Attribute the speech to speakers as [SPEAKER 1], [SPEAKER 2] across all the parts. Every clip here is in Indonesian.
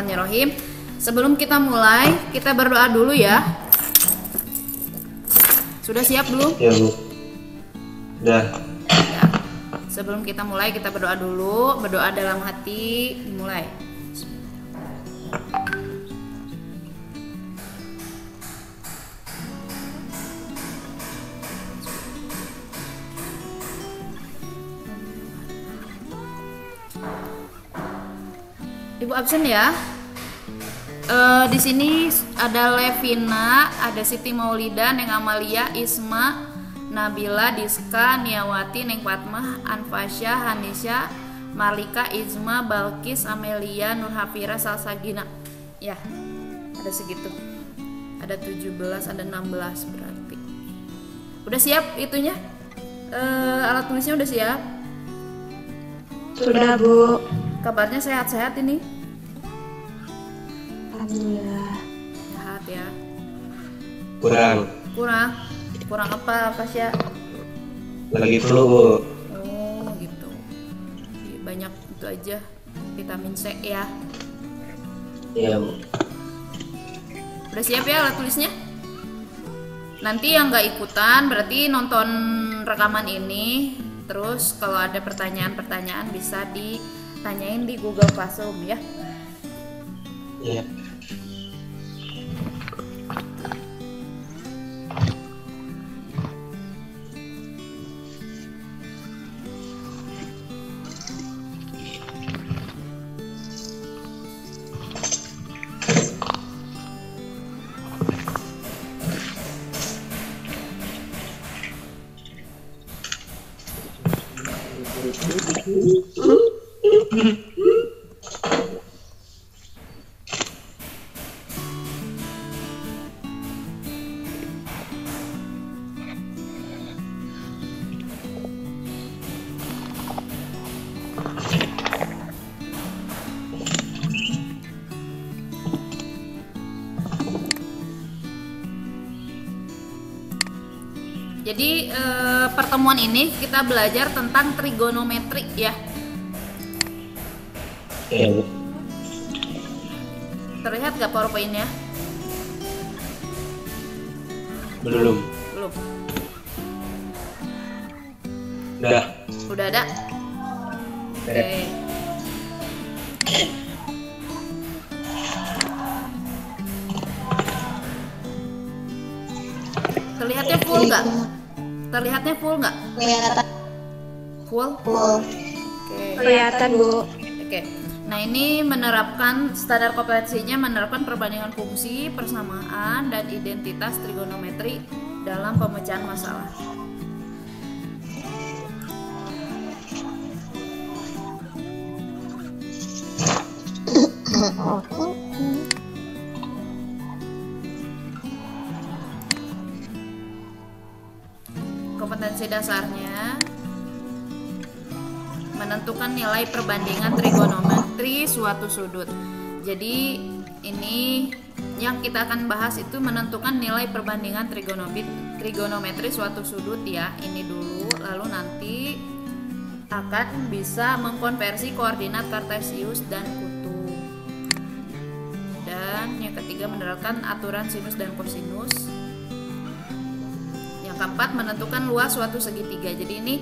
[SPEAKER 1] Bismillahirrahmanirrahim. Sebelum kita mulai, kita berdoa dulu ya. Sudah siap belum?
[SPEAKER 2] Ya Bu. Udah.
[SPEAKER 1] Ya. Sebelum kita mulai, kita berdoa dulu. Berdoa dalam hati, dimulai. Ibu absen ya. Di sini ada Levina, ada Siti Maulida, Neng Amalia, Isma, Nabila, Diska, Niawati, Neng Fatmah, Anfasya, Hanisha, Malika, Izma, Balkis, Amelia, Nur Hafira, Salsagina. Ya, ada segitu. Ada 17, ada 16 berarti. Udah siap itunya? Alat tulisnya udah siap?
[SPEAKER 3] Sudah Bu.
[SPEAKER 1] Kabarnya sehat-sehat ini?
[SPEAKER 3] Alhamdulillah.
[SPEAKER 1] Sehat ya. Kurang apa sih?
[SPEAKER 2] Lagi flu Bu.
[SPEAKER 1] Oh gitu. Banyak itu aja vitamin C ya.
[SPEAKER 2] Iya Bu.
[SPEAKER 1] Udah siap ya alat tulisnya? Nanti yang nggak ikutan berarti nonton rekaman ini. Terus kalau ada pertanyaan-pertanyaan bisa ditanyain di Google Classroom ya.
[SPEAKER 2] Iya.
[SPEAKER 1] Jadi pertemuan ini kita belajar tentang trigonometri ya.
[SPEAKER 2] Iya Bu.
[SPEAKER 1] Terlihat gak PowerPoint-nya?
[SPEAKER 2] Belum.
[SPEAKER 1] Belum.
[SPEAKER 2] Udah.
[SPEAKER 1] Udah ada? Oke. Terlihatnya full nggak? Terlihatnya full nggak?
[SPEAKER 3] Kelihatan.
[SPEAKER 1] Full?
[SPEAKER 3] Full.
[SPEAKER 1] Oke.
[SPEAKER 3] Kelihatan Bu.
[SPEAKER 1] Oke. Nah ini menerapkan standar kompetensinya menerapkan perbandingan fungsi, persamaan, dan identitas trigonometri dalam pemecahan masalah. Kompetensi dasarnya menentukan nilai perbandingan trigonometri suatu sudut. Jadi ini yang kita akan bahas itu menentukan nilai perbandingan trigonometri suatu sudut ya. Ini dulu, lalu nanti akan bisa mengkonversi koordinat kartesius dan kutub. Dan yang ketiga menerapkan aturan sinus dan kosinus. Yang keempat menentukan luas suatu segitiga. Jadi ini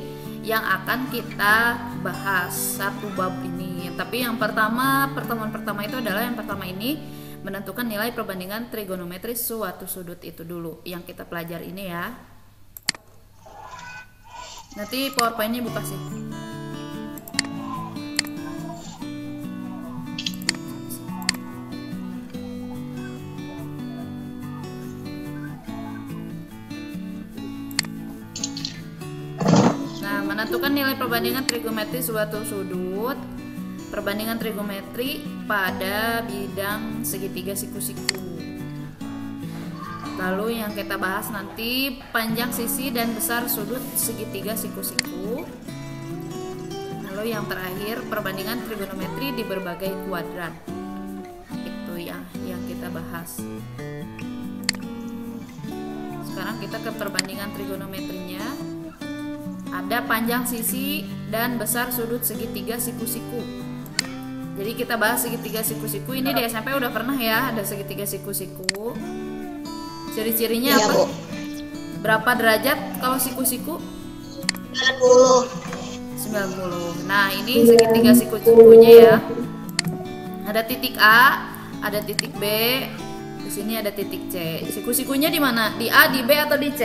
[SPEAKER 1] yang akan kita bahas satu bab ini. Tapi yang pertama, pertemuan pertama itu adalah yang pertama ini menentukan nilai perbandingan trigonometri suatu sudut itu dulu yang kita pelajari ini ya. Nanti PowerPoint-nya buka sih. Menentukan nilai perbandingan trigonometri suatu sudut, perbandingan trigonometri pada bidang segitiga siku-siku. Lalu yang kita bahas nanti panjang sisi dan besar sudut segitiga siku-siku. Lalu yang terakhir perbandingan trigonometri di berbagai kuadran. Itu ya yang kita bahas. Sekarang kita ke perbandingan trigonometrinya. Ada panjang sisi dan besar sudut segitiga siku-siku. Jadi kita bahas segitiga siku-siku ini di SMP udah pernah ya, ada segitiga siku-siku. Ciri-cirinya
[SPEAKER 3] Iya,
[SPEAKER 1] apa?
[SPEAKER 3] Bu.
[SPEAKER 1] Berapa derajat kalau siku-siku?
[SPEAKER 3] 90.
[SPEAKER 1] 90. Nah, ini segitiga siku-sikunya ya. Ada titik A, ada titik B, di sini ada titik C. Siku-sikunya di mana? Di A, di B atau di C?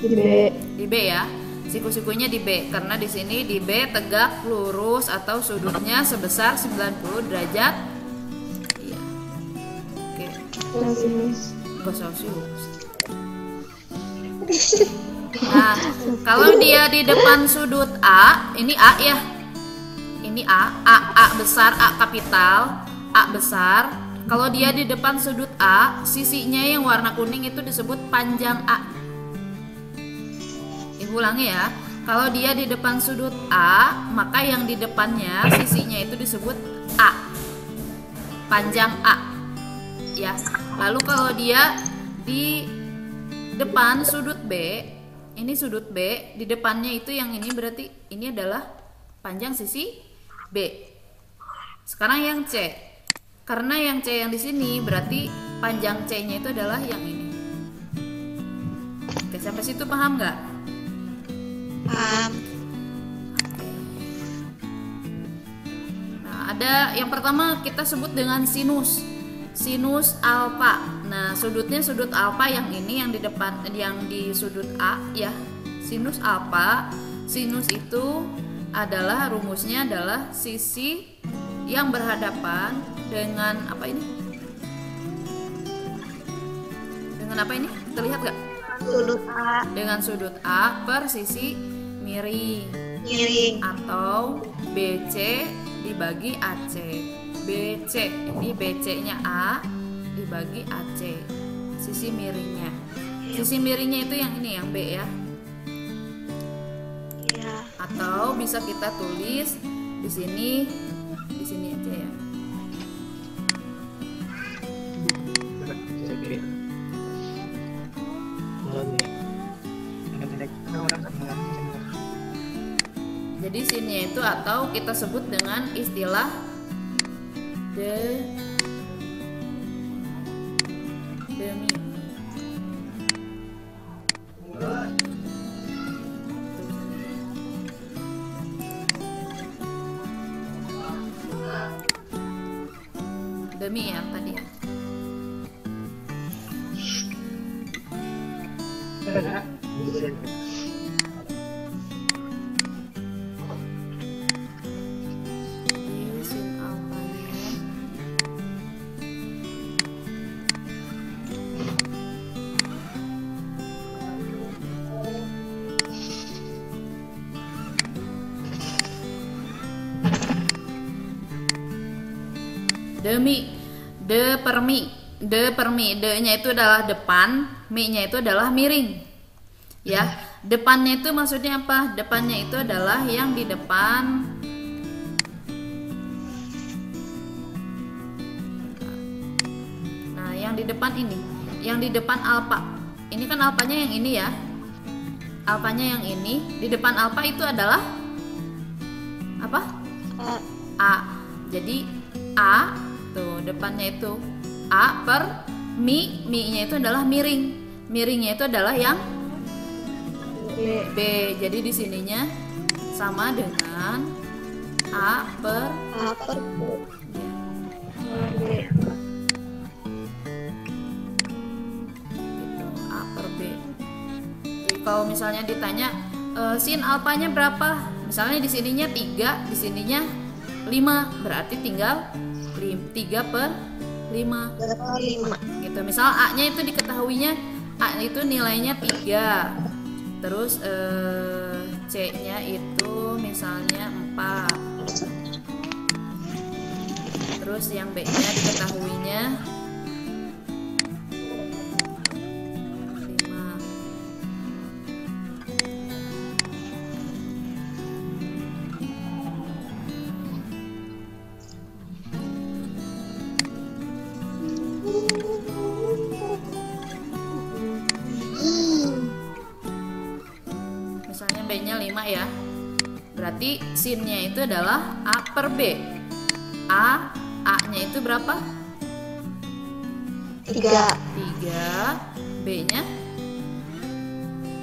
[SPEAKER 3] Di B.
[SPEAKER 1] Di B ya. Siku-sikunya di B karena di sini di B tegak lurus atau sudutnya sebesar 90 derajat. Iya. Oke. Enggak Celcius. Nah, kalau dia di depan sudut A, ini A ya. Ini A besar, A kapital, A besar. Kalau dia di depan sudut A, sisinya yang warna kuning itu disebut panjang A. Ibu ulangi ya. Kalau dia di depan sudut A, maka yang di depannya sisinya itu disebut A. Panjang A. Ya. Lalu kalau dia di depan sudut B, ini sudut B, di depannya itu yang ini berarti ini adalah panjang sisi B. Sekarang yang C. Karena yang C yang di sini berarti panjang C-nya itu adalah yang ini. Oke, sampai situ paham nggak?
[SPEAKER 3] Paham.
[SPEAKER 1] Nah, ada yang pertama kita sebut dengan sinus. Sinus alfa. Nah, sudutnya sudut alfa yang ini yang di depan yang di sudut A ya. Sinus alfa. Sinus itu adalah rumusnya adalah sisi yang berhadapan dengan apa ini? Dengan apa ini? Terlihat nggak?
[SPEAKER 3] Sudut A.
[SPEAKER 1] Dengan sudut A per sisi miring. Atau BC dibagi AC. BC ini BC-nya A dibagi AC. Sisi miringnya. Sisi miringnya itu yang ini yang B ya.
[SPEAKER 3] Iya.
[SPEAKER 1] Atau bisa kita tulis di sini aja ya. Jadi sini itu atau kita sebut dengan istilah demi. Demi ya tadi ya. Sin alfanya. Demi, de per mi, de-nya itu adalah depan, mi-nya itu adalah miring. Ya, depannya itu maksudnya apa? Depannya itu adalah yang di depan. Nah, yang di depan ini, yang di depan alfa. Ini kan alfanya yang ini ya. Alfanya yang ini, di depan alfa itu adalah apa? A. Jadi A tuh depannya itu A per mi-nya itu adalah miring. Miringnya itu adalah yang B. Jadi di sininya sama dengan A per
[SPEAKER 3] B.
[SPEAKER 1] gitu, A per B. Jadi kalau misalnya ditanya sin alfanya berapa? Misalnya di sininya 3, di sininya 5, berarti tinggal 3 per 5. Gitu. Misal A-nya itu diketahuinya A itu nilainya 3. Terus C-nya itu misalnya 4. Terus yang B-nya diketahuinya 5. Misalnya B-nya 5 ya. Berarti sinnya itu adalah A per B. A-nya itu berapa?
[SPEAKER 3] 3.
[SPEAKER 1] 3. B-nya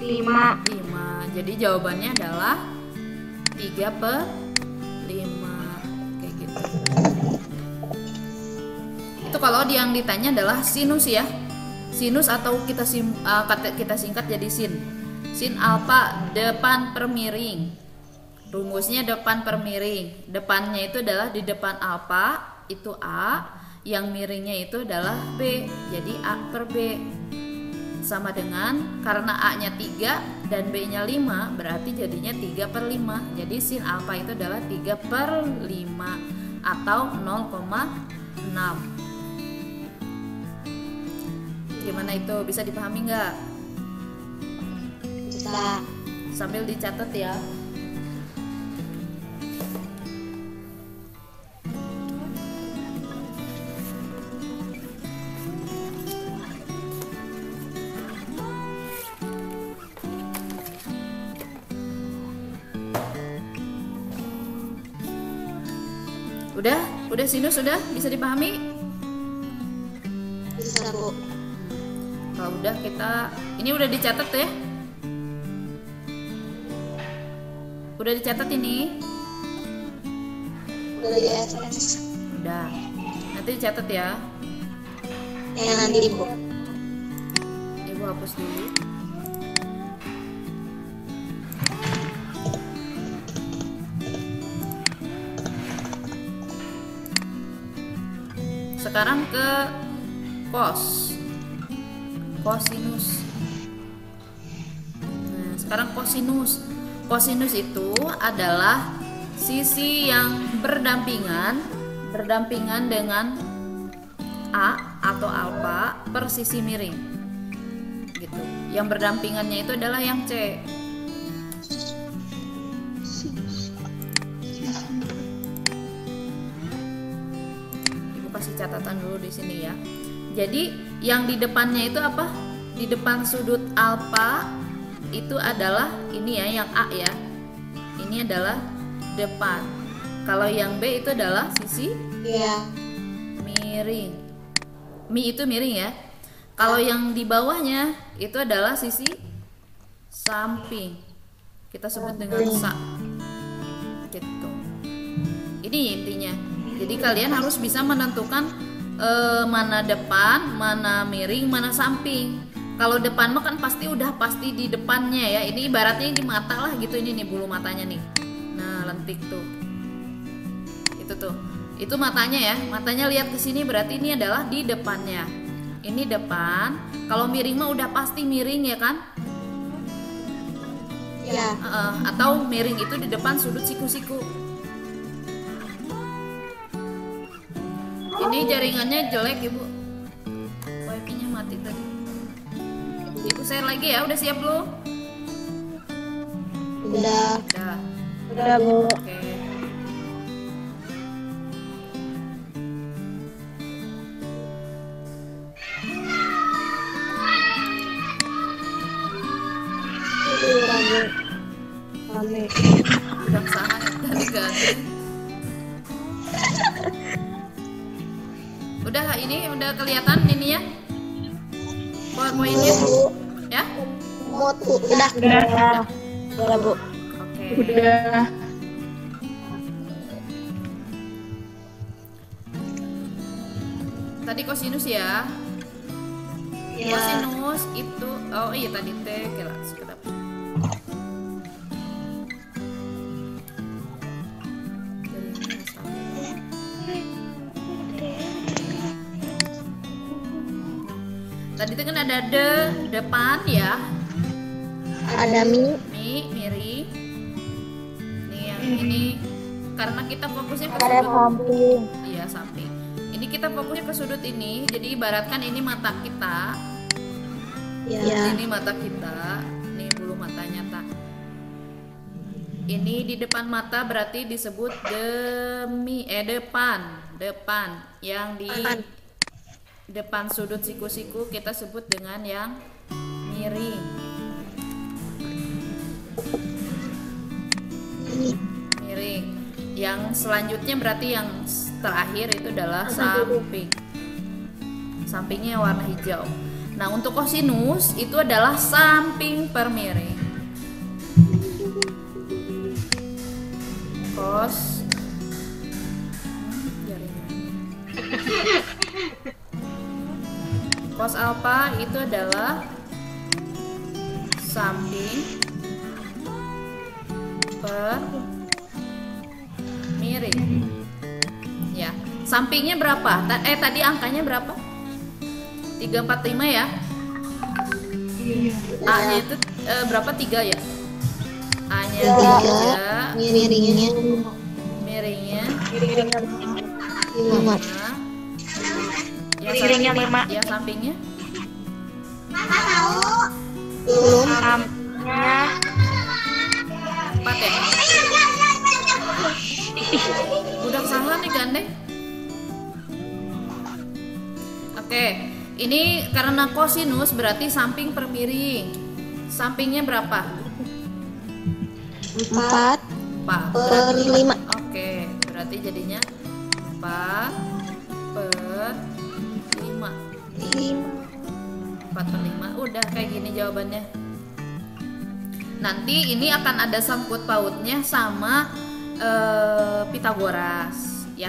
[SPEAKER 3] 5.
[SPEAKER 1] 5. Jadi jawabannya adalah 3 per 5. Kayak gitu. Itu kalau yang ditanya adalah sinus ya. Sinus atau kita singkat jadi sin. Sin alfa depan per miring. Rumusnya depan per miring. Depannya itu adalah di depan alfa itu A, yang miringnya itu adalah B. Jadi A per B. Sama dengan karena A-nya 3 dan B-nya 5, berarti jadinya 3 per 5. Jadi sin alfa itu adalah 3 per 5 atau 0,6. Gimana itu? Bisa dipahami nggak?
[SPEAKER 3] Bisa.
[SPEAKER 1] Sambil dicatat ya. Udah sinus sudah bisa dipahami?
[SPEAKER 3] Bisa, Bu.
[SPEAKER 1] Kalau udah ini udah dicatat ya? Udah dicatat ini?
[SPEAKER 3] Udah di SS.
[SPEAKER 1] Udah. Nanti dicatat ya.
[SPEAKER 3] Yang nanti, Bu.
[SPEAKER 1] Ibu hapus dulu. Sekarang ke kosinus. Nah, sekarang kosinus. Kosinus itu adalah sisi yang berdampingan dengan A atau alfa per sisi miring. Gitu. Yang berdampingannya itu adalah yang C. Kasih catatan dulu di sini ya. Jadi yang di depannya itu apa? Di depan sudut alfa itu adalah ini ya, yang A ya. Ini adalah depan. Kalau yang B itu adalah sisi miring. Mi itu miring ya. Kalau yang di bawahnya itu adalah sisi samping. Kita sebut dengan sa. Gitu. Ini intinya. Jadi kalian harus bisa menentukan mana depan, mana miring, mana samping. Kalau depan mah kan pasti di depannya ya. Ini ibaratnya di mata lah gitu, ini nih bulu matanya nih. Nah, lentik tuh. Itu tuh. Itu matanya ya. Matanya lihat ke sini berarti ini adalah di depannya. Ini depan. Kalau miring mah udah pasti miring ya kan?
[SPEAKER 3] Ya.
[SPEAKER 1] Atau miring itu di depan sudut siku-siku. Ini jaringannya jelek Ibu. Wifi-nya mati tadi. Ibu share lagi ya. Udah siap belum?
[SPEAKER 3] Udah.
[SPEAKER 1] Udah.
[SPEAKER 3] Bu.
[SPEAKER 1] Oke.
[SPEAKER 3] Rame.
[SPEAKER 1] Udah sangat tadi ganti. Udah ini udah kelihatan ini ya. PowerPoint-nya ya?
[SPEAKER 3] Udah. Udah, Bu.
[SPEAKER 1] Oke.
[SPEAKER 3] Udah.
[SPEAKER 1] Tadi kosinus ya.
[SPEAKER 3] Ya.
[SPEAKER 1] Kosinus itu iya tadi teh kira sekedap. Tadi itu kan ada depan ya.
[SPEAKER 3] Ada
[SPEAKER 1] miring. Nih yang ini karena kita fokusnya ke
[SPEAKER 3] ada
[SPEAKER 1] sudut.
[SPEAKER 3] samping.
[SPEAKER 1] Iya, samping. Ini kita fokusnya ke sudut ini. Jadi ibaratkan ini mata kita.
[SPEAKER 3] Ya.
[SPEAKER 1] Ini mata kita. Nih bulu matanya tak. Ini di depan mata berarti disebut depan. Yang di depan sudut siku-siku kita sebut dengan yang miring.
[SPEAKER 3] Ini.
[SPEAKER 1] Yang selanjutnya berarti yang terakhir itu adalah samping. Sampingnya warna hijau. Nah, untuk kosinus itu adalah samping per miring. Cos cos alfa itu adalah samping per miring. Ya, sampingnya berapa? Tadi angkanya berapa? 345 ya. A-nya itu berapa? 3 ya? A-nya 3,
[SPEAKER 3] miringnya
[SPEAKER 1] miringnya
[SPEAKER 3] 5.
[SPEAKER 1] 5. Miringnya 5. Yang sampingnya?
[SPEAKER 3] Belum.
[SPEAKER 1] 4 ya? Udah salah nih gandeng. Oke, ini karena kosinus berarti samping per miring. Sampingnya berapa?
[SPEAKER 3] 4 per 5.
[SPEAKER 1] Oke, berarti jadinya 4 per 5. 4 per 5. Udah kayak gini jawabannya. Nanti ini akan ada sangkut pautnya sama Pitagoras ya.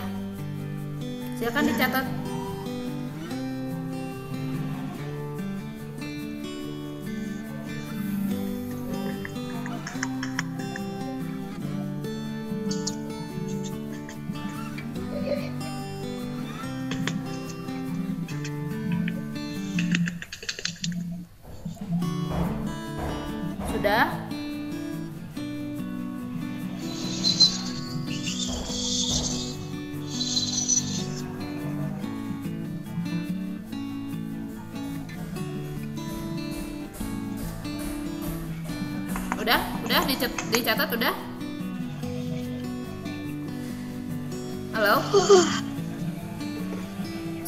[SPEAKER 1] Silakan dicatat. Sudah? Udah dicatat udah? Halo?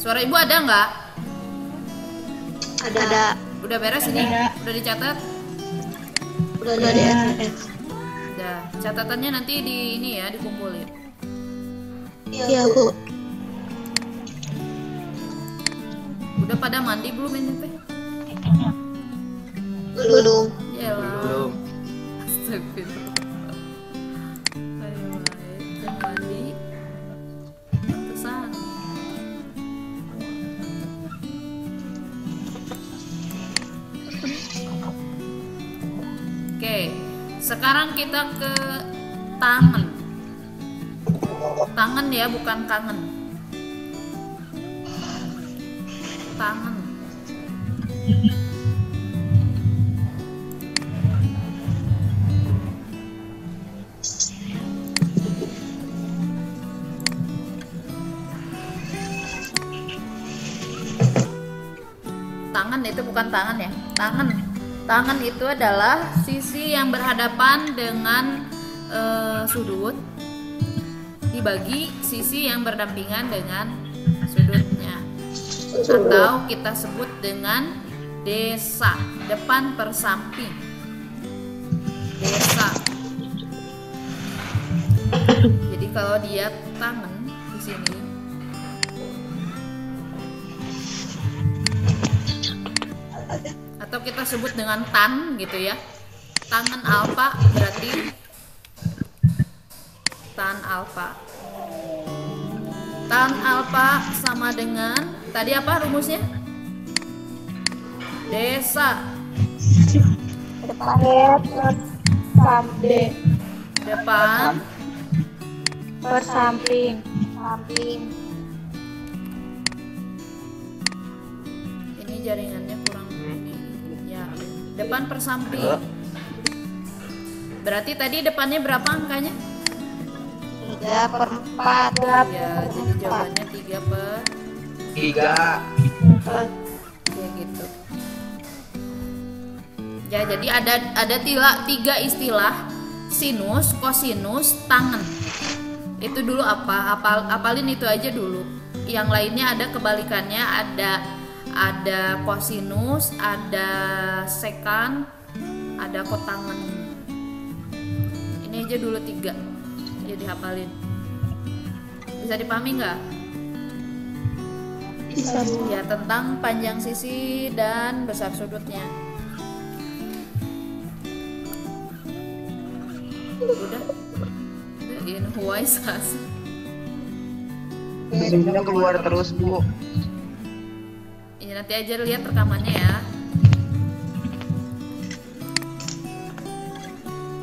[SPEAKER 1] Suara ibu ada nggak?
[SPEAKER 3] Ada.
[SPEAKER 1] Udah beres ini? Udah dicatat?
[SPEAKER 3] Udah ya.
[SPEAKER 1] Udah. Catatannya nanti di ini ya, dikumpulin.
[SPEAKER 3] Iya, Bu.
[SPEAKER 1] Udah pada mandi belum ini teh?
[SPEAKER 3] Belum.
[SPEAKER 1] Yalah.
[SPEAKER 2] Belum.
[SPEAKER 1] Astagfirullah. Ayo, baik. Mandi. Pantesan. Oke, sekarang kita ke tangan. Tangan ya, bukan kangen. Tangan. Tangan itu bukan tangan ya, tangan. Tangan itu adalah sisi yang berhadapan dengan sudut dibagi sisi yang berdampingan dengan sudutnya, atau kita sebut dengan desa, depan per samping. Desa. Jadi kalau dia tangan di sini, atau kita sebut dengan tan gitu ya, tangan alfa berarti tan alfa. Tan alfa sama dengan tadi apa rumusnya? Desa. Depan
[SPEAKER 3] Per samping.
[SPEAKER 1] ini jaringannya kurang ini ya, depan per samping. Berarti tadi depannya berapa angkanya?
[SPEAKER 3] 3 per 4.
[SPEAKER 1] Ya, jadi jawabannya 3 per
[SPEAKER 2] 3.
[SPEAKER 1] ya gitu. Ya, jadi ada tiga istilah: sinus, kosinus, tangen. Itu dulu apa? Apalin itu aja dulu. Yang lainnya ada kebalikannya, ada kosinus, ada sekan, ada kotangen. Ini aja dulu 3. Jadi hafalin. Bisa dipahami nggak?
[SPEAKER 3] Bisa, Bu.
[SPEAKER 1] Ya, tentang panjang sisi dan besar sudutnya. Udah in wise as.
[SPEAKER 2] Sebenarnya keluar terus, Bu.
[SPEAKER 1] Ini nanti aja lihat rekamannya ya.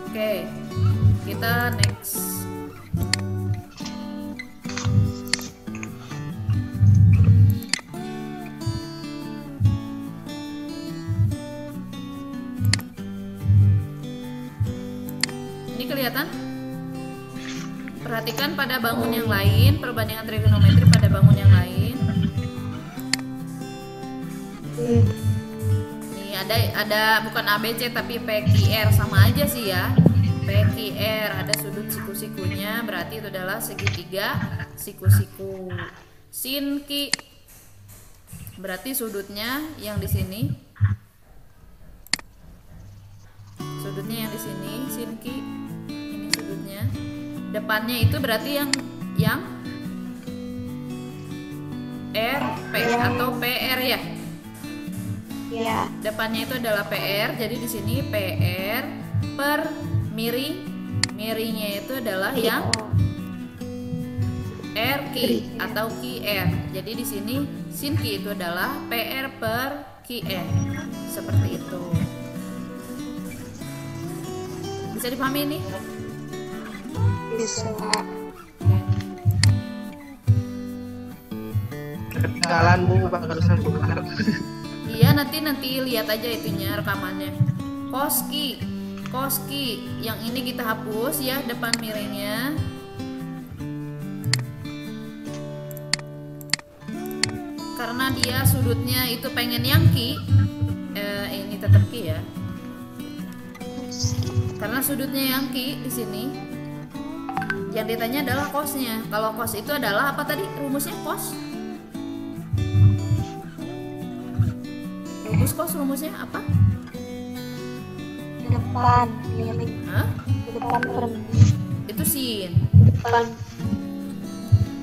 [SPEAKER 1] Oke, kita next. Ini kelihatan? Perhatikan pada bangun yang lain, perbandingan trigonometri pada bangun yang lain. Nih ada bukan ABC tapi PQR, sama aja sih ya. PQR ada sudut siku-sikunya, berarti itu adalah segitiga siku-siku. Sin Ki berarti sudutnya yang di sini. Sudutnya yang di sini, sin Ki. Ini sudutnya. Depannya itu berarti yang RP atau PR ya.
[SPEAKER 3] Ya.
[SPEAKER 1] Depannya itu adalah PR, jadi di sini PR per miringnya itu adalah yang RQ atau QR. Jadi di sini sin Q itu adalah PR per QR. Seperti itu. Bisa dipahami ini?
[SPEAKER 3] Bisa.
[SPEAKER 2] Ketinggalan, Bu, barusan bukan.
[SPEAKER 1] Iya, nanti lihat aja itunya rekamannya. Koski yang ini kita hapus ya, depan miringnya. Karena dia sudutnya itu pengen yang Ki, ini tetap Ki ya. Karena sudutnya yang Ki di sini. Yang ditanya adalah kosnya. Kalau kos itu adalah apa tadi rumusnya kos? Rumusnya apa?
[SPEAKER 3] Depan miring.
[SPEAKER 1] Hah?
[SPEAKER 3] Depan per
[SPEAKER 1] Itu sin.
[SPEAKER 3] depan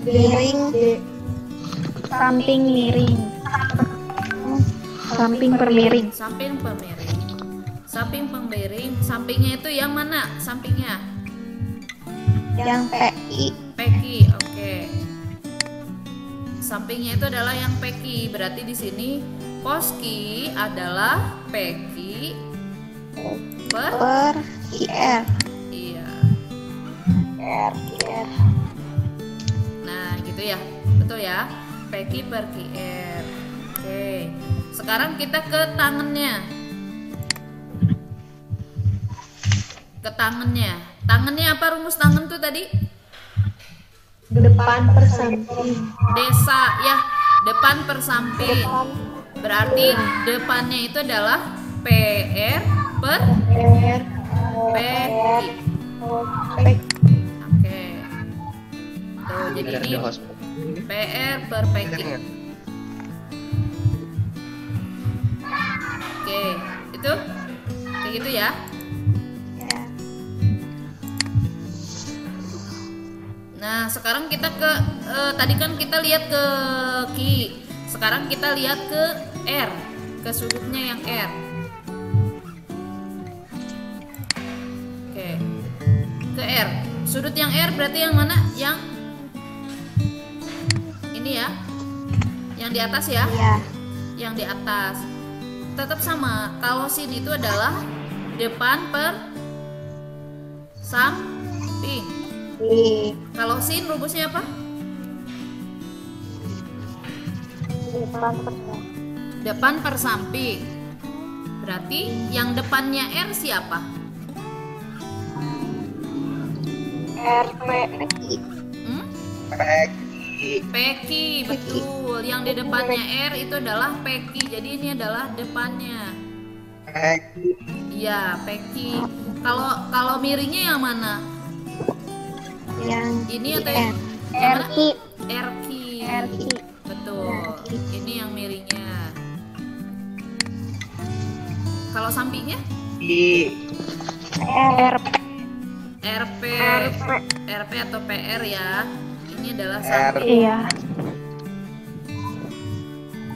[SPEAKER 3] miring. Samping miring. Samping per miring.
[SPEAKER 1] Samping pemiring. Samping pemiring. Sampingnya itu yang mana? Sampingnya?
[SPEAKER 3] Yang PI.
[SPEAKER 1] Peki. Oke. Sampingnya itu adalah yang peki. Berarti di sini koski adalah peki per
[SPEAKER 3] IR.
[SPEAKER 1] iya.
[SPEAKER 3] IR.
[SPEAKER 1] Nah, gitu ya. Betul ya. Peki per QR. Oke. Sekarang kita ke tangannya. Ke tangannya. Tangannya apa rumus tangan tuh tadi?
[SPEAKER 3] Depan per samping.
[SPEAKER 1] Desa ya. Depan per samping. Berarti depannya itu adalah PR per
[SPEAKER 3] R.
[SPEAKER 1] PQ. Oke. Tuh, jadi ini PR per PQ. Oke, itu kayak gitu ya. Nah, sekarang kita ke tadi kan kita lihat ke Q. Sekarang kita lihat ke R, ke sudutnya yang R. Oke. Ke R. Sudut yang R berarti yang mana? Yang ini ya. Yang di atas ya?
[SPEAKER 3] Iya.
[SPEAKER 1] Yang di atas. Tetap sama. Kalau sin itu adalah depan per samping. Kalau sin rumusnya apa? Depan per samping. Berarti yang depannya R siapa?
[SPEAKER 3] RP.
[SPEAKER 1] Peki, betul. Yang di depannya R itu adalah Peki. Jadi ini adalah depannya. Iya, Peki. Kalau miringnya yang mana?
[SPEAKER 3] Yang
[SPEAKER 1] Ini atau yang mana?
[SPEAKER 3] RQ.
[SPEAKER 1] RQ. Betul. Ini yang miringnya. Kalau sampingnya?
[SPEAKER 3] RP.
[SPEAKER 1] RP atau PR ya. Ini Ini adalah samping.
[SPEAKER 3] Iya.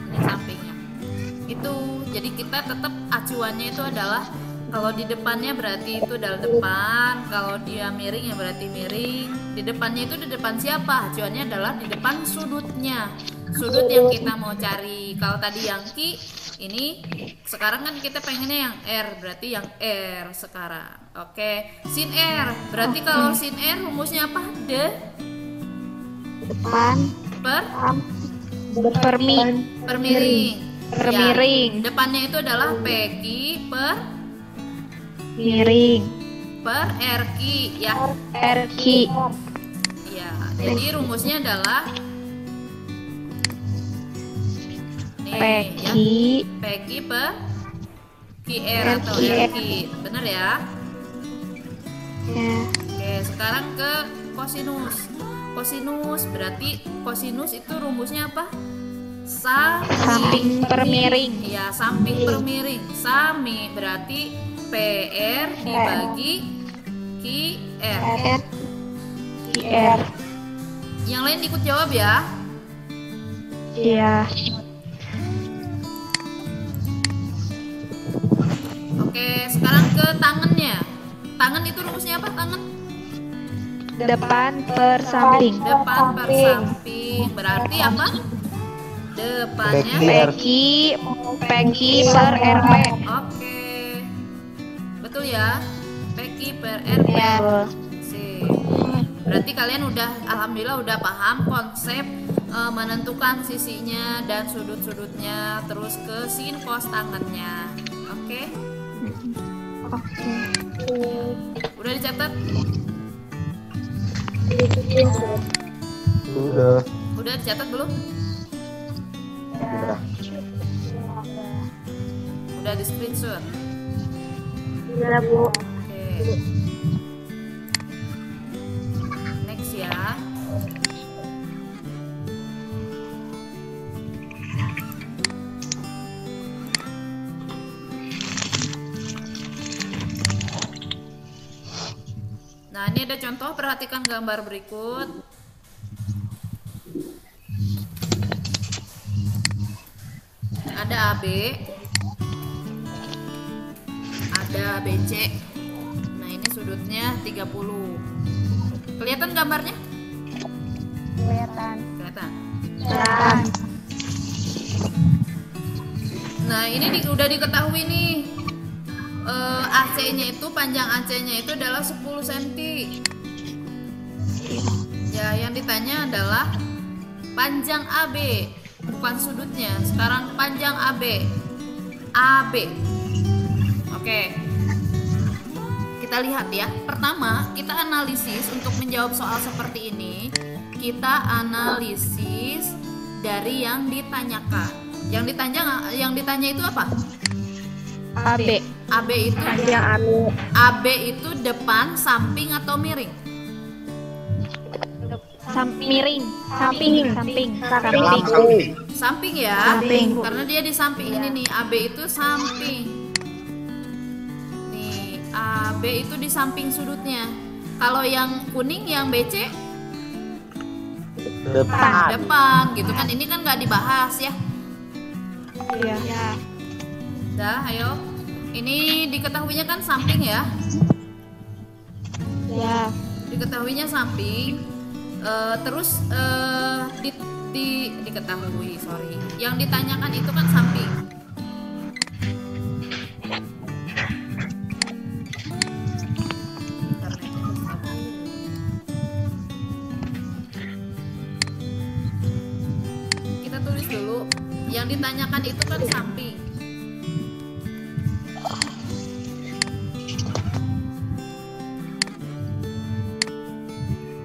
[SPEAKER 1] Ini sampingnya. Itu jadi kita tetap acuannya itu adalah kalau di depannya berarti itu adalah depan, kalau dia miring ya berarti miring. Di depannya itu di depan siapa? Acuannya adalah di depan sudutnya. Sudut yang kita mau cari. Kalau tadi yang Ki, ini sekarang kan kita pengennya yang R, berarti yang R sekarang. Oke, sin R. Berarti kalau sin R rumusnya apa?
[SPEAKER 3] Depan.
[SPEAKER 1] Per
[SPEAKER 3] Permiring.
[SPEAKER 1] permiring.
[SPEAKER 3] Permiring.
[SPEAKER 1] Ya, depannya itu adalah PQ per
[SPEAKER 3] Miring.
[SPEAKER 1] RQ ya.
[SPEAKER 3] RQ.
[SPEAKER 1] Ya, jadi rumusnya adalah nih
[SPEAKER 3] PQ.
[SPEAKER 1] ya, PQ per QR atau RQ. Bener ya?
[SPEAKER 3] Ya.
[SPEAKER 1] Oke, sekarang ke kosinus. Kosinus berarti kosinus itu rumusnya apa?
[SPEAKER 3] Samping permiring.
[SPEAKER 1] Ya, samping permiring. Sami berarti PR dibagi QR.
[SPEAKER 3] R. QR.
[SPEAKER 1] Yang lain ikut jawab ya.
[SPEAKER 3] Iya.
[SPEAKER 1] Oke, sekarang ke tangannya. Tangan itu rumusnya apa? Tangan
[SPEAKER 3] Depan per samping.
[SPEAKER 1] depan per samping. Berarti apa? Depannya.
[SPEAKER 3] PQ. PQ per RP.
[SPEAKER 1] Oke. Betul ya? PQ per RP.
[SPEAKER 3] Ya.
[SPEAKER 1] Sip. Berarti kalian udah alhamdulillah udah paham konsep menentukan sisinya dan sudut-sudutnya, terus ke sin cos tangannya. Oke?
[SPEAKER 3] Oke.
[SPEAKER 1] Udah dicatat?
[SPEAKER 2] Udah.
[SPEAKER 1] Udah dicatat belum?
[SPEAKER 2] Udah.
[SPEAKER 1] Udah di screenshot.
[SPEAKER 3] Udah, Bu.
[SPEAKER 1] Oke. Next ya. Nah, ini ada contoh, perhatikan gambar berikut. Ada AB, ada BC. Nah, ini sudutnya 30. Kelihatan gambarnya?
[SPEAKER 3] Kelihatan.
[SPEAKER 1] Kelihatan.
[SPEAKER 3] Jalan.
[SPEAKER 1] Nah, ini udah diketahui nih. AC-nya itu, panjang AC-nya itu adalah 10 cm. Ya, yang ditanya adalah panjang AB, bukan sudutnya. Sekarang panjang AB. AB. Oke. Kita lihat ya. Pertama, kita analisis untuk menjawab soal seperti ini. Kita analisis dari yang ditanyakan. Yang ditanya itu apa?
[SPEAKER 3] AB.
[SPEAKER 1] AB itu
[SPEAKER 3] Panjang AB.
[SPEAKER 1] AB itu depan, samping atau miring?
[SPEAKER 3] Miring. Samping. Samping.
[SPEAKER 1] Samping ya.
[SPEAKER 3] Samping.
[SPEAKER 1] Karena dia di samping ini nih. AB itu samping. Nih, AB itu di samping sudutnya. Kalau yang kuning yang BC depan gitu kan. Ini kan nggak dibahas ya.
[SPEAKER 3] Iya.
[SPEAKER 1] Dah, ayo. Ini diketahuinya kan samping ya.
[SPEAKER 3] Ya.
[SPEAKER 1] Diketahuinya samping. Terus diketahui, sorry. Yang ditanyakan itu kan samping. Kita tulis dulu. Yang ditanyakan itu kan samping.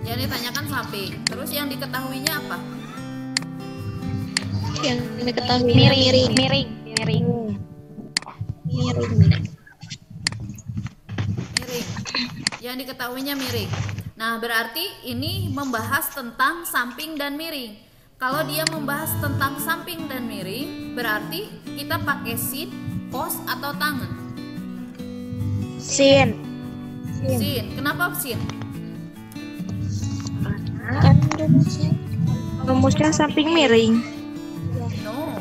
[SPEAKER 1] Yang ditanyakan samping. Terus yang diketahuinya apa?
[SPEAKER 3] Yang diketahui miring.
[SPEAKER 1] Miring. Yang diketahuinya miring. Nah, berarti ini membahas tentang samping dan miring. Kalau dia membahas tentang samping dan miring, berarti kita pakai sin, cos atau tangan.
[SPEAKER 3] Sin.
[SPEAKER 1] Sin. Kenapa sin?
[SPEAKER 3] Kan Rumusnya samping miring.
[SPEAKER 1] No.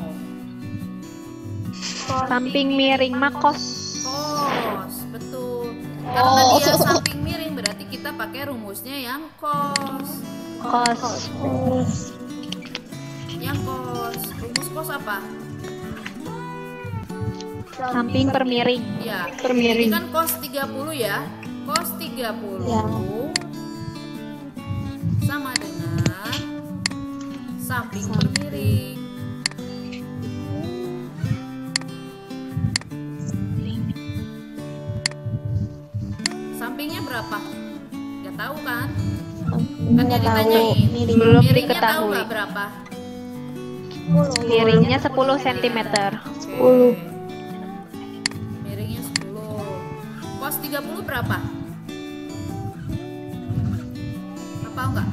[SPEAKER 3] Samping miring mah kos.
[SPEAKER 1] Cos, betul. Karena dia samping miring berarti kita pakai rumusnya yang cos.
[SPEAKER 3] Kos.
[SPEAKER 1] Yang cos. Rumus cos apa?
[SPEAKER 3] Samping per miring.
[SPEAKER 1] Ya.
[SPEAKER 3] Per miring.
[SPEAKER 1] Ini kan cos 30 ya. Cos 30
[SPEAKER 3] Ya.
[SPEAKER 1] sama dengan samping per miring. Sampingnya berapa? Gak tahu kan? Kan yang ditanyain.
[SPEAKER 3] Belum
[SPEAKER 1] Miringnya tahu
[SPEAKER 3] diketahui.
[SPEAKER 1] nggak berapa?
[SPEAKER 3] Miringnya 10 cm.
[SPEAKER 1] Oke. Miringnya 10. Cos 30 berapa? Apa enggak?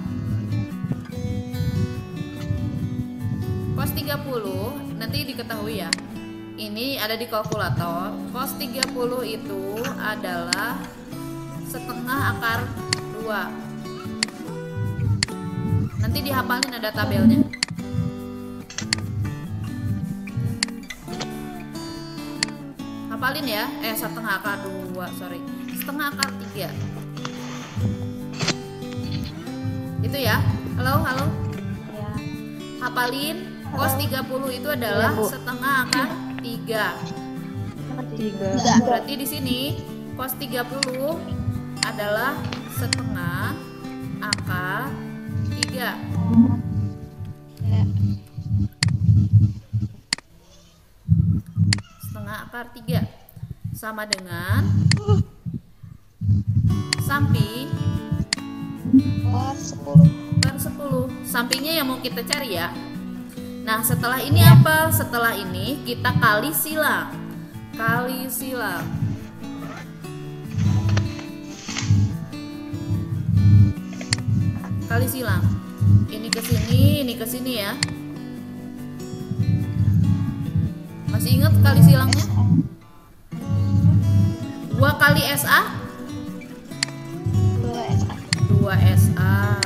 [SPEAKER 1] Cos 30 nanti diketahui ya. Ini ada di kalkulator. Cos 30 itu adalah setengah akar 2. Nanti dihafalin, ada tabelnya. Hafalin ya. Setengah akar 2, sorry. Setengah akar 3. Itu ya. Halo.
[SPEAKER 3] Ya.
[SPEAKER 1] Hafalin. Cos 30 itu adalah
[SPEAKER 3] Bu.
[SPEAKER 1] setengah akar 3.
[SPEAKER 3] 3.
[SPEAKER 1] Berarti di sini cos 30 adalah setengah akar 3. Setengah akar 3 sama dengan samping per 10. Sampingnya yang mau kita cari ya. Nah, setelah ini apa? Setelah ini kita kali silang. Kali silang. Kali silang. Ini ke sini ya. Masih ingat kali silangnya? 2 kali SA? 2 SA.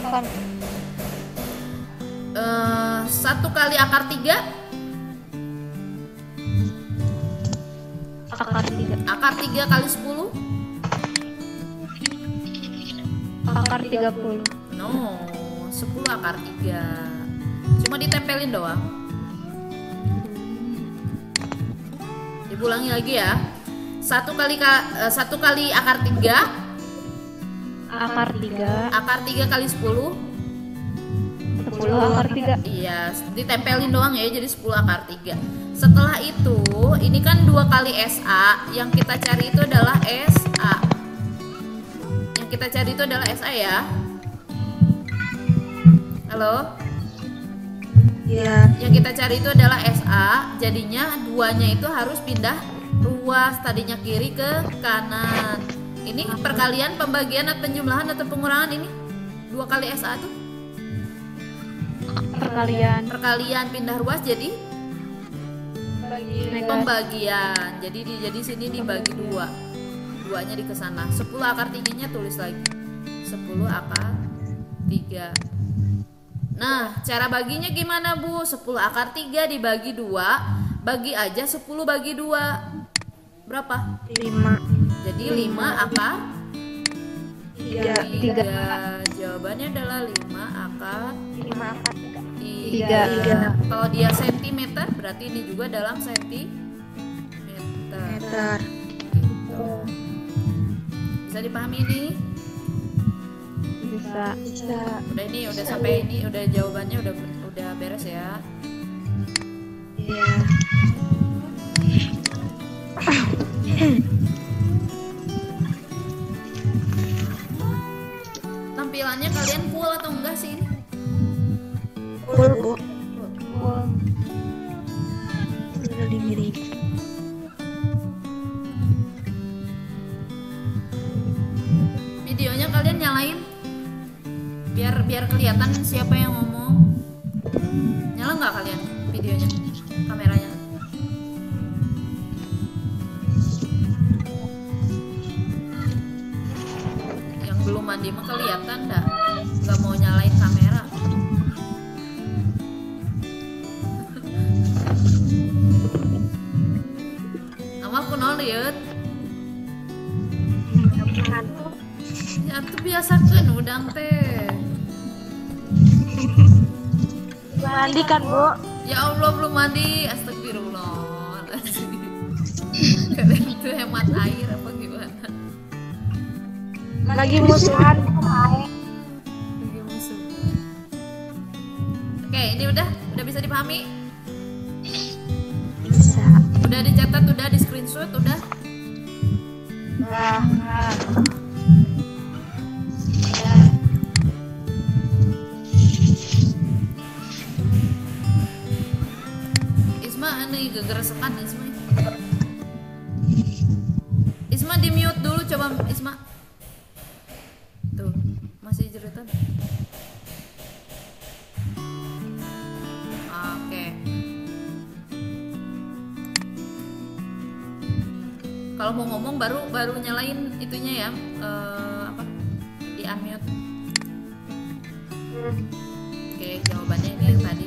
[SPEAKER 1] Bentar. 1 kali akar 3?
[SPEAKER 3] Akar 3.
[SPEAKER 1] Akar 3 kali 10?
[SPEAKER 3] Akar 30.
[SPEAKER 1] No, 10 akar 3. Cuma ditempelin doang. Diulangi lagi ya. 1 kali akar 3.
[SPEAKER 3] Akar 3.
[SPEAKER 1] Akar 3 kali 10.
[SPEAKER 3] 10 akar 3.
[SPEAKER 1] Iya, ditempelin doang ya, jadi 10 akar 3. Setelah itu, ini kan 2 kali SA. Yang kita cari itu adalah SA. Yang kita cari itu adalah SA ya. Halo?
[SPEAKER 3] Iya.
[SPEAKER 1] Yang kita cari itu adalah SA. Jadinya duanya itu harus pindah ruas, tadinya kiri ke kanan. Ini perkalian, pembagian, atau penjumlahan atau pengurangan ini? 2 kali SA tuh perkalian pindah ruas jadi pembagian. Jadi sini dibagi 2. 2-nya di kesana. 10 akar 3-nya tulis lagi. 10 akar 3. Nah, cara baginya gimana, Bu? 10 akar 3 dibagi 2. Bagi aja 10 bagi 2. Berapa?
[SPEAKER 3] 5.
[SPEAKER 1] Jadi 5 akar
[SPEAKER 3] 3.
[SPEAKER 1] Jawabannya adalah 5 akar
[SPEAKER 3] 3.
[SPEAKER 1] Kalau dia sentimeter berarti ini juga dalam sentimeter. Gitu. Bisa dipahami ini?
[SPEAKER 3] Bisa.
[SPEAKER 1] Udah sampai ini udah jawabannya udah beres ya.
[SPEAKER 3] Iya.
[SPEAKER 1] Tampilannya kalian full atau enggak sih ini?
[SPEAKER 3] Full, Bu. Udah dimiring.
[SPEAKER 1] Videonya kalian nyalain biar kelihatan siapa yang ngomong. Nyala nggak kalian video? videonya, kameranya. Yang belum mandi mah kelihatan dah, nggak mau nyalain kamera. Nama aku lihat. Ya tuh biasa kan udang teh.
[SPEAKER 3] Mandi kan, Bu?
[SPEAKER 1] Ya Allah belum mandi, astagfirullah. Kalian itu hemat air apa gimana?
[SPEAKER 3] Lagi musuhan.
[SPEAKER 1] Lagi musuh. Oke, ini udah bisa dipahami?
[SPEAKER 3] Bisa.
[SPEAKER 1] Udah dicatat, udah di screenshot, udah.
[SPEAKER 3] Nah.
[SPEAKER 1] Isma ini gegeresekan Isma. Isma di mute dulu coba Isma. Tuh, masih jerutan. Oke. Kalau mau ngomong baru nyalain itunya ya, apa? Di unmute. Oke, jawabannya ini yang tadi.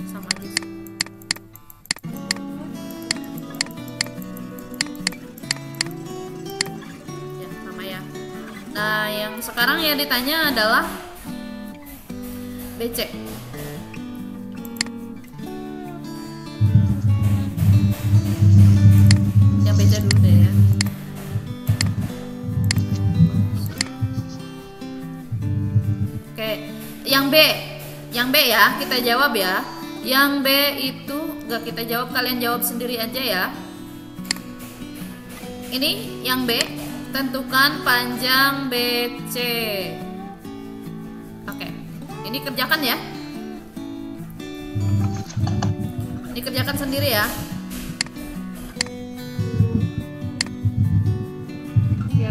[SPEAKER 1] Sama aja sih. Ya, sama ya. Nah, yang sekarang ya ditanya adalah BC. Yang BC dulu deh ya. Oke, yang B ya, kita jawab ya. Yang B itu gak kita jawab, kalian jawab sendiri aja ya. Ini yang B, tentukan panjang BC. Oke, ini kerjakan ya. Ini kerjakan sendiri ya.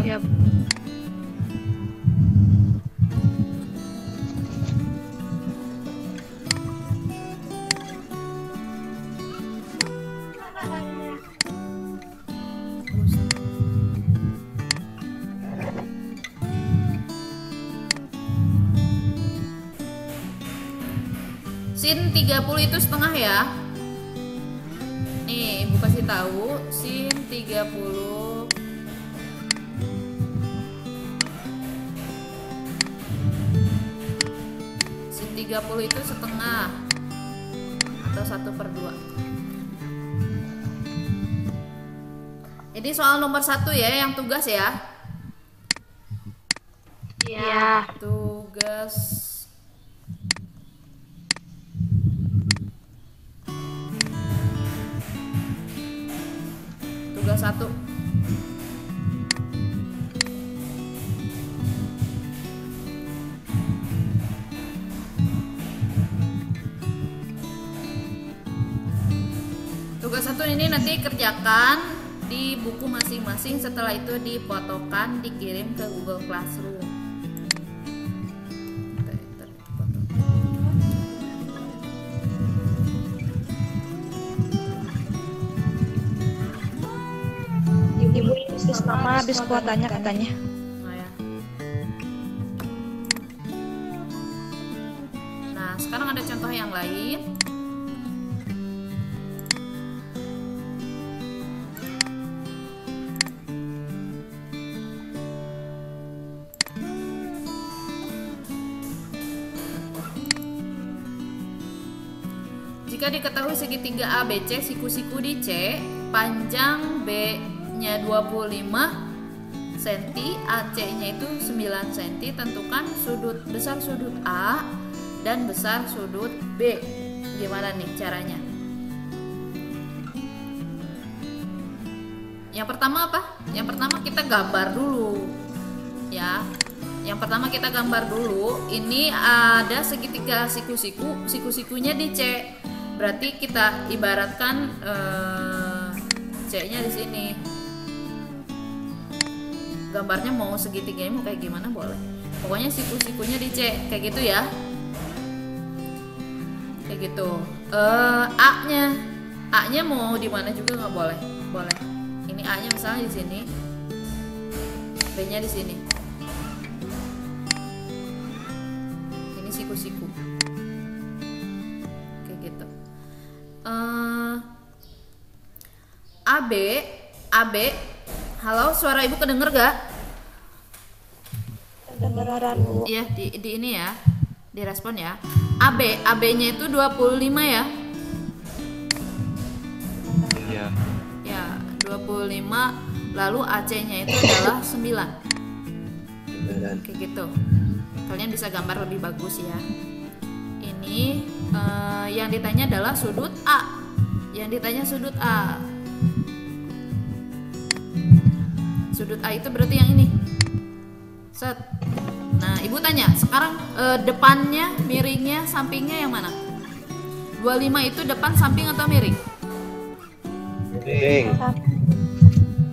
[SPEAKER 3] Yap.
[SPEAKER 1] Sin 30 itu setengah ya. Nih, Ibu kasih tahu sin 30 sin 30 itu setengah atau 1/2. Ini soal nomor 1 ya, yang tugas ya.
[SPEAKER 3] Iya.
[SPEAKER 1] Tugas tugas 1. Tugas 1 ini nanti kerjakan di buku masing-masing, setelah itu difotokan, dikirim ke Google Classroom.
[SPEAKER 3] Ibu sis mama habis kuotanya katanya.
[SPEAKER 1] Nah, ya. Nah, sekarang ada contoh yang lain. Jika diketahui segitiga ABC siku-siku di C, panjang B-nya 25 cm, AC-nya itu 9 cm, tentukan besar sudut A dan besar sudut B. Gimana nih caranya? Yang pertama apa? Yang pertama kita gambar dulu. Ya. Yang pertama kita gambar dulu. Ini ada segitiga siku-siku, siku-sikunya di C. Berarti kita ibaratkan C-nya di sini. gambarnya mau segitiganya mau kayak gimana boleh. Pokoknya siku-sikunya dicek kayak gitu ya. Kayak gitu. A-nya mau di mana juga nggak boleh. Boleh. Ini A-nya misalnya di sini. B-nya di sini. Ini siku-siku. Kayak gitu. AB. Halo, suara ibu kedenger gak?
[SPEAKER 3] Kedengeran Bu.
[SPEAKER 1] Iya, di ini ya. Direspon ya. AB-nya itu 25 ya.
[SPEAKER 4] Iya.
[SPEAKER 1] Ya, 25. Lalu AC-nya itu adalah 9. Kayak gitu. Kalian bisa gambar lebih bagus ya. Ini yang ditanya adalah sudut A. Yang ditanya sudut A. Sudut A itu berarti yang ini. Set. Nah, ibu tanya, sekarang depannya, miringnya, sampingnya yang mana? 25 itu depan, samping atau miring?
[SPEAKER 4] Miring.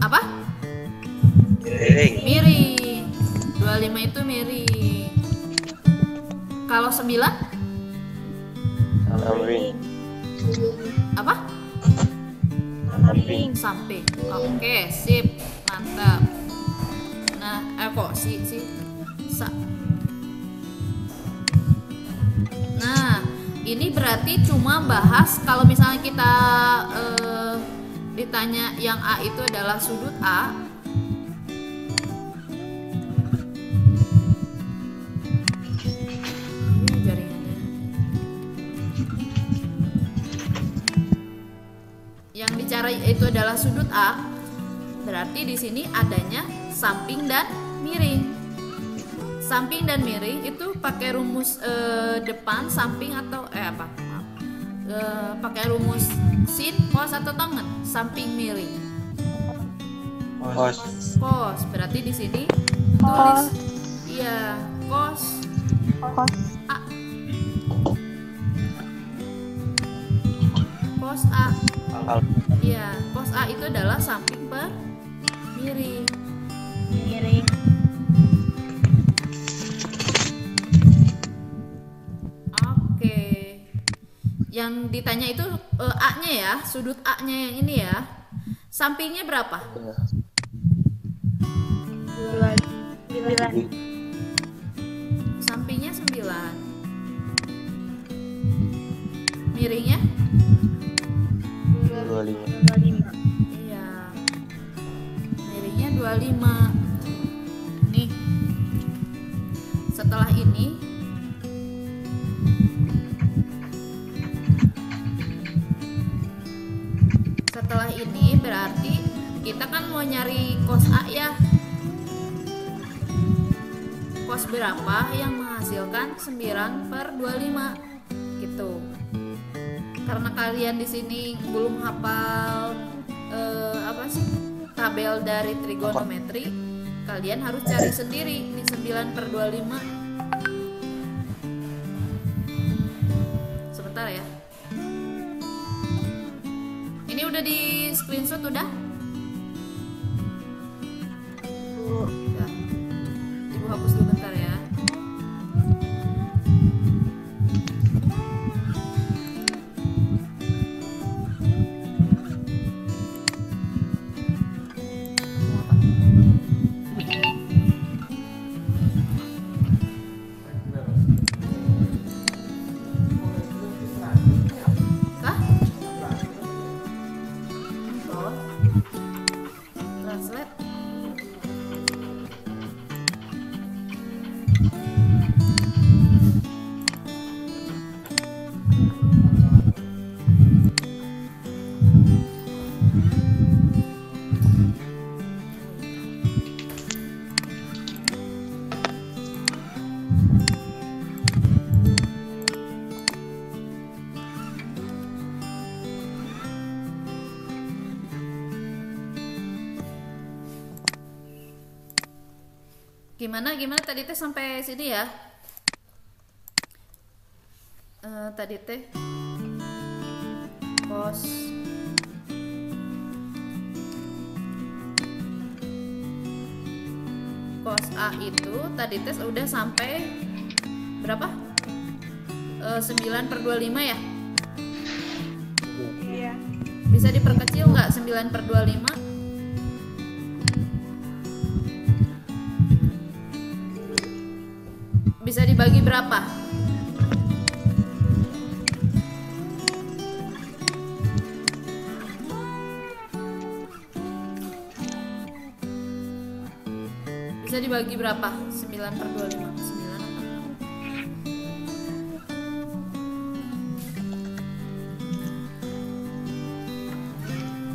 [SPEAKER 1] Apa?
[SPEAKER 4] Miring.
[SPEAKER 1] Miring. 25 itu miring. Kalau 9?
[SPEAKER 4] Samping.
[SPEAKER 1] Apa?
[SPEAKER 4] Samping.
[SPEAKER 1] Samping. Oke, sip. Mantap. Nah, Nah, ini berarti cuma bahas kalau misalnya kita ditanya yang A itu adalah sudut A. Ini jaringannya. Yang bicara itu adalah sudut A. Berarti di sini adanya samping dan miring. Samping dan miring itu pakai rumus depan, samping atau apa? Maaf. Pakai rumus sin, cos atau tangan? Samping miring.
[SPEAKER 4] Cos.
[SPEAKER 1] Cos. Berarti di sini tulis iya, cos A. Cos A. Iya, cos A itu adalah samping per miring. Oke. Yang ditanya itu A-nya ya, sudut A-nya yang ini ya. Sampingnya berapa?
[SPEAKER 3] 9.
[SPEAKER 1] Sampingnya 9. Miringnya?
[SPEAKER 4] 25.
[SPEAKER 1] Iya. Miringnya 25. Nih. Setelah ini berarti kita kan mau nyari cos A ya. Cos berapa yang menghasilkan 9/25 gitu. Karena kalian di sini belum hafal tabel dari trigonometri, kalian harus cari sendiri ini 9/25. Sebentar ya. Ini udah di screenshot udah? Udah. Ibu hapus dulu bentar ya. Kah? Oh. Translate. Gimana tadi teh sampai sini ya? Tadi teh cos A itu tadi tes udah sampai berapa? 9/25 ya?
[SPEAKER 3] Iya.
[SPEAKER 1] Bisa diperkecil nggak 9/25? Bisa dibagi berapa? Bisa dibagi berapa? 9/25. 9 apa?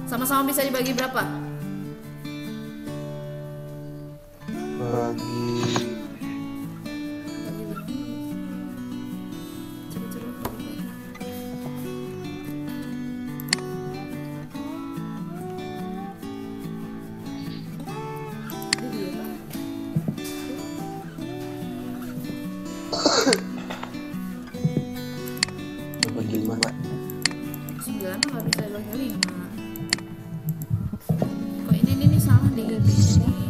[SPEAKER 1] Sama-sama bisa dibagi berapa?
[SPEAKER 2] Bagi bagi 5.
[SPEAKER 1] 9 nggak bisa dibagi 5. Kok ini salah di sini.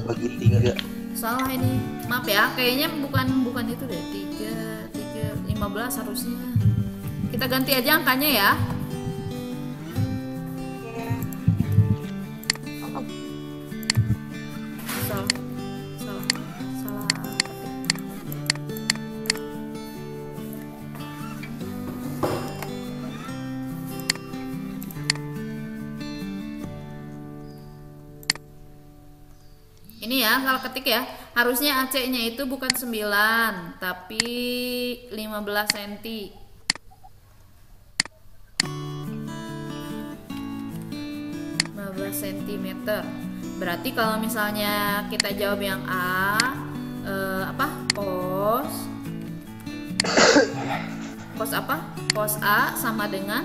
[SPEAKER 2] Bagi 3.
[SPEAKER 1] Salah ini. Maaf ya, kayaknya bukan itu deh. 15 harusnya. Kita ganti aja angkanya ya. Salah ketik. Ini ya, salah ketik ya. Harusnya AC-nya itu bukan 9, tapi 15 cm. 15 cm. Berarti kalau misalnya kita jawab yang A, cos apa? Cos A sama dengan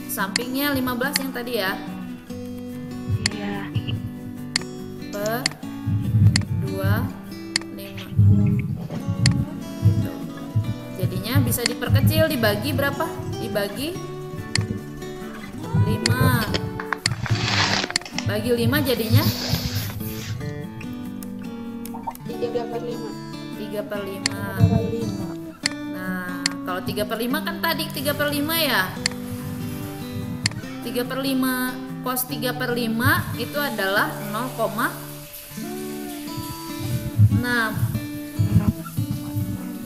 [SPEAKER 1] sampingnya 15 yang tadi ya.
[SPEAKER 3] Iya.
[SPEAKER 1] Per 25 gitu. Jadinya bisa diperkecil, dibagi berapa? Dibagi 5. Bagi 5 jadinya 3/5. Nah, kalau 3/5 kan tadi 3/5 ya. 3/5 cos 3/5 itu adalah 0,6.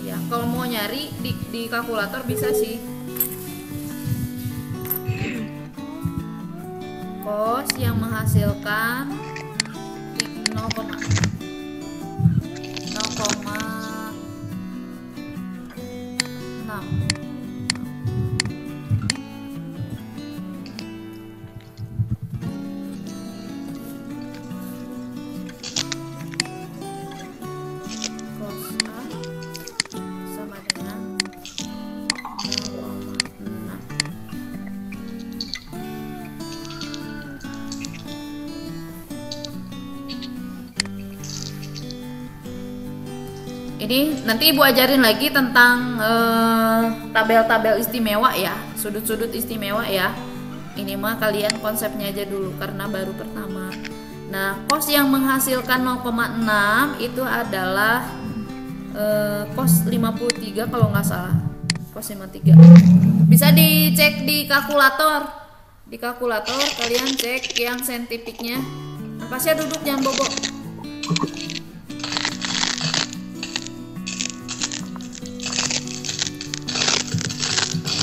[SPEAKER 1] Ya, kalau mau nyari di kalkulator bisa sih. Cos yang menghasilkan 0,6 cos A sama dengan 0,6. Ini nanti Ibu ajarin lagi tentang tabel-tabel istimewa ya, sudut-sudut istimewa ya. Ini mah kalian konsepnya aja dulu karena baru pertama. Nah, cos yang menghasilkan 0,6 itu adalah cos 53 kalau nggak salah. Cos 53. Bisa dicek di kalkulator. Di kalkulator kalian cek yang saintifiknya. Pasnya duduk jangan bobok.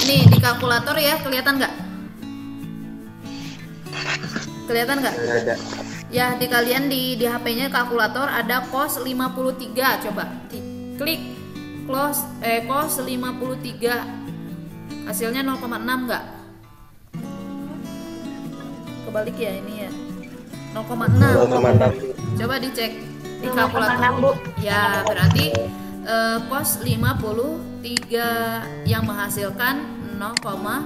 [SPEAKER 1] Ini di kalkulator ya, kelihatan nggak? Kelihatan nggak?
[SPEAKER 2] Ada.
[SPEAKER 1] Ya, di kalian di HP-nya kalkulator ada cos 53. Coba diklik cos 53. Hasilnya 0,6 nggak? Kebalik ya ini ya. 0,6.
[SPEAKER 2] 0,6.
[SPEAKER 1] Coba dicek di kalkulator. Ya, berarti cos 53 yang menghasilkan 0,6.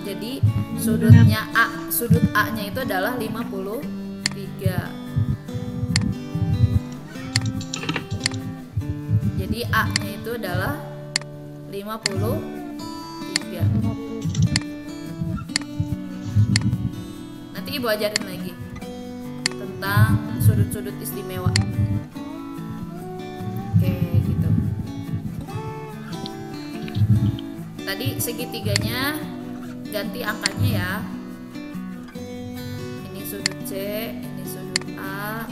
[SPEAKER 1] Jadi sudutnya A, sudut A-nya itu adalah 53. Jadi A-nya itu adalah 53. Nanti ibu ajarin lagi tentang sudut-sudut istimewa. Oke, gitu. Tadi segitiganya ganti angkanya ya. Ini sudut C, ini sudut A,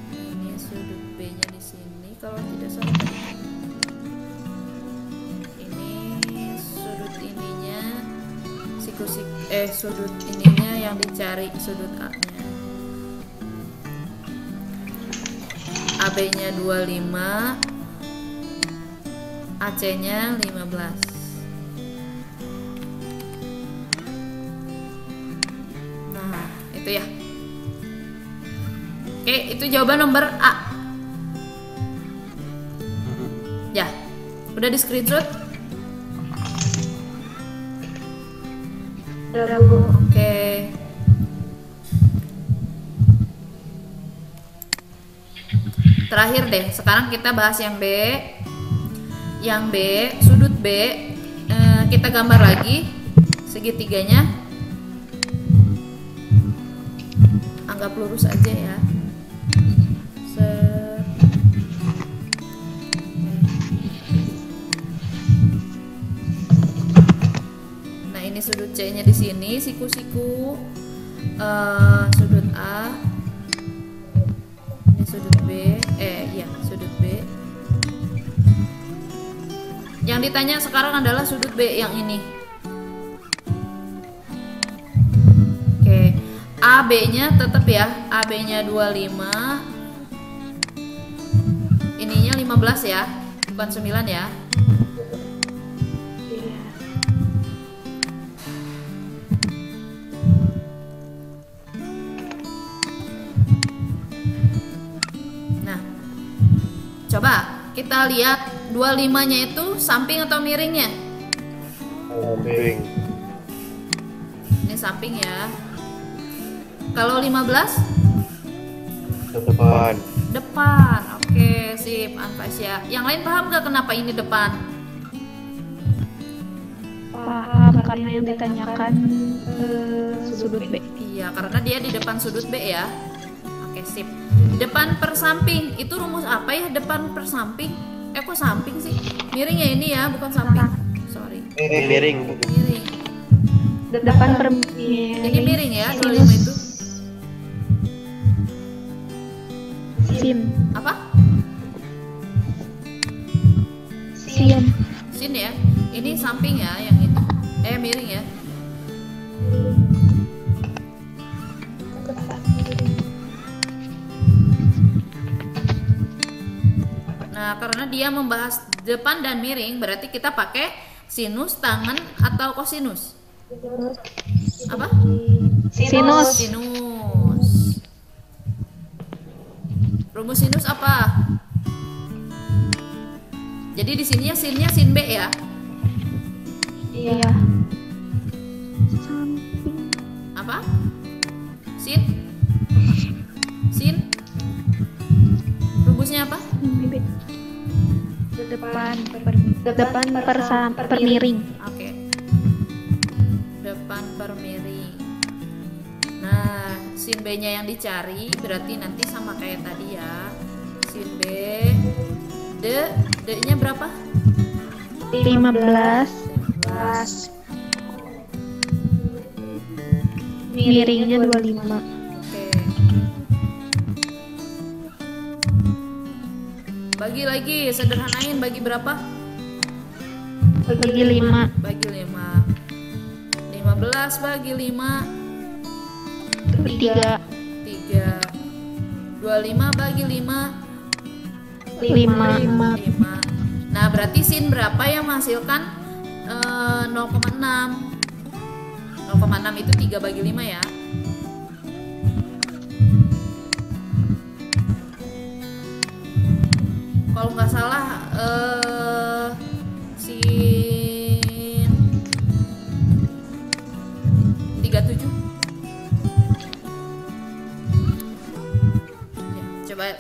[SPEAKER 1] ini sudut B-nya di sini kalau tidak salah. Sudut ininya yang dicari, sudut A-nya. AB-nya 25, AC-nya 15. Nah, itu ya. Oke, itu jawaban nomor A. Ya, udah di screenshot? Oke. Terakhir deh, sekarang kita bahas yang B. Yang B, sudut B, kita gambar lagi segitiganya. Anggap lurus aja ya. Sudut C-nya di sini, siku-siku, sudut A, ini sudut B, sudut B. Yang ditanya sekarang adalah sudut B yang ini. Oke, AB-nya tetap ya, AB-nya 25, ininya 15 ya, bukan 9 ya. Coba kita lihat 25-nya itu samping atau miringnya?
[SPEAKER 2] Samping.
[SPEAKER 1] Ini samping ya. Kalau 15?
[SPEAKER 2] Depan.
[SPEAKER 1] Depan. Oke, sip, Anfasya. Yang lain paham nggak kenapa ini depan?
[SPEAKER 3] Paham, karena yang ditanyakan sudut B.
[SPEAKER 1] Iya, karena dia di depan sudut B ya. Oke, sip. Depan per samping, itu rumus apa ya depan per samping? Kok samping sih? Miring ya ini ya, bukan samping. Sorry.
[SPEAKER 2] Miring.
[SPEAKER 1] Miring.
[SPEAKER 3] Depan per miring.
[SPEAKER 1] Ini miring ya, 25 itu.
[SPEAKER 3] Sin.
[SPEAKER 1] Apa?
[SPEAKER 3] Sin.
[SPEAKER 1] Sin ya. Ini samping ya yang itu. Miring ya. Nah, karena dia membahas depan dan miring, berarti kita pakai sinus, tangen, atau kosinus? Apa?
[SPEAKER 3] Sinus.
[SPEAKER 1] Sinus. Rumus sinus apa? Jadi di sininya sinnya sin B ya?
[SPEAKER 3] Iya.
[SPEAKER 1] Apa? Sin? Sin? Rumusnya apa?
[SPEAKER 3] Depan per miring.
[SPEAKER 1] Oke. Depan per miring. Nah, sin B-nya yang dicari berarti nanti sama kayak tadi ya. Sin B, D-nya berapa?
[SPEAKER 3] 15. Miringnya 25.
[SPEAKER 1] Oke. Bagi lagi, sederhanain, bagi berapa?
[SPEAKER 3] Bagi 5.
[SPEAKER 1] Bagi 5. 15 bagi 5
[SPEAKER 3] 3.
[SPEAKER 1] 3. 25 bagi 5
[SPEAKER 3] 5.
[SPEAKER 1] 5. Nah, berarti sin berapa yang menghasilkan 0,6? 0,6 itu 3 bagi 5 ya. Kalau nggak salah sin 37. Ya, coba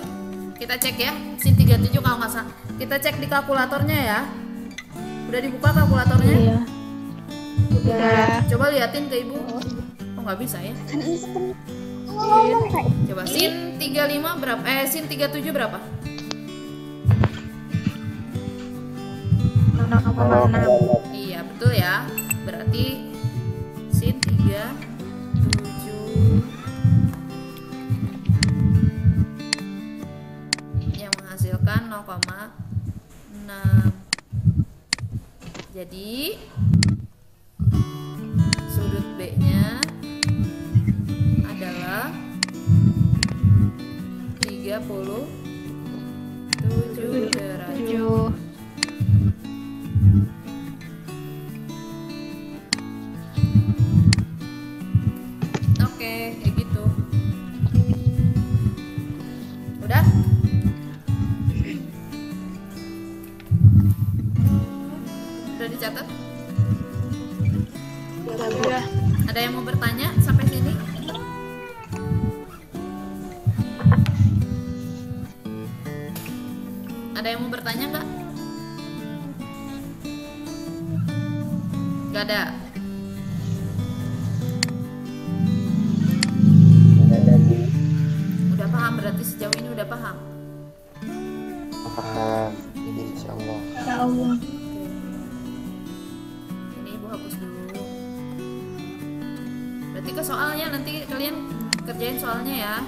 [SPEAKER 1] kita cek ya, sin 37 kalau nggak salah. Kita cek di kalkulatornya ya. Udah dibuka kalkulatornya?
[SPEAKER 3] Iya. Udah.
[SPEAKER 1] Coba liatin ke ibu. Oh nggak bisa ya? Coba sin 35 berapa? Sin 37 berapa?
[SPEAKER 3] 0,6.
[SPEAKER 1] Iya betul ya. Berarti sin 37 yang menghasilkan 0,6. Jadi sudut B-nya adalah 37 derajat.
[SPEAKER 3] 7.
[SPEAKER 1] Oke, kayak gitu. Udah? Udah dicatat?
[SPEAKER 3] Udah.
[SPEAKER 1] Ada yang mau bertanya sampai sini? Ada yang mau bertanya nggak? Nggak ada. Udah paham berarti sejauh ini udah paham.
[SPEAKER 2] Paham. Insya Allah.
[SPEAKER 3] Ya Allah.
[SPEAKER 1] Ini ibu hapus dulu. Berarti ke soalnya nanti kalian kerjain soalnya ya.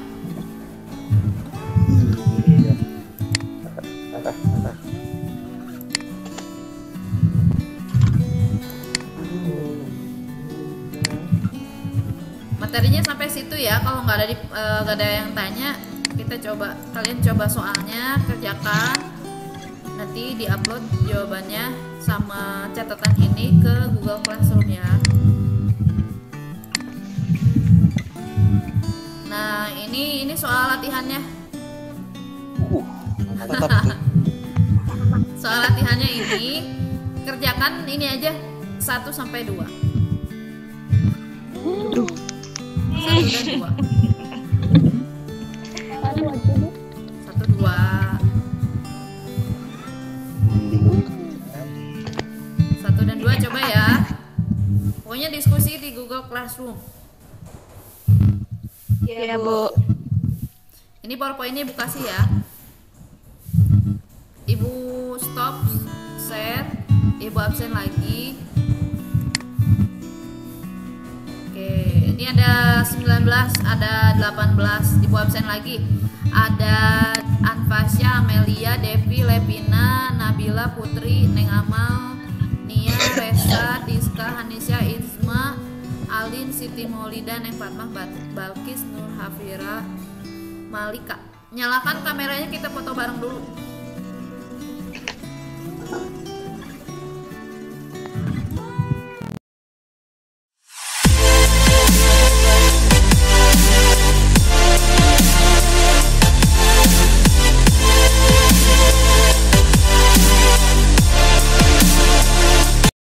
[SPEAKER 1] Materinya sampai situ ya. Kalau nggak ada yang tanya, kita coba kalian coba soalnya kerjakan. Nanti diupload jawabannya sama catatan ini ke Google Classroom ya. Nah ini soal latihannya.
[SPEAKER 2] Mantap.
[SPEAKER 1] Soal latihannya ini kerjakan ini aja 1 sampai 2. 1 dan 2. 1 2. 1 dan 2 coba ya. Pokoknya diskusi di Google Classroom.
[SPEAKER 3] Iya, Bu.
[SPEAKER 1] Ini PowerPoint-nya Ibu kasih ya. Ibu stop share, Ibu absen lagi. Oke, ini ada 19, ada 18, Ibu absen lagi. Ada Anfasya, Amelia, Devi, Lepina, Nabila, Putri, Neng Amal, Nia, Resa, Diska, Hanisya, Isma, Alin, Siti Maulida, Neng Fatmah, Balkis, Nur Hafira, Malika. Nyalakan kameranya, kita foto bareng dulu.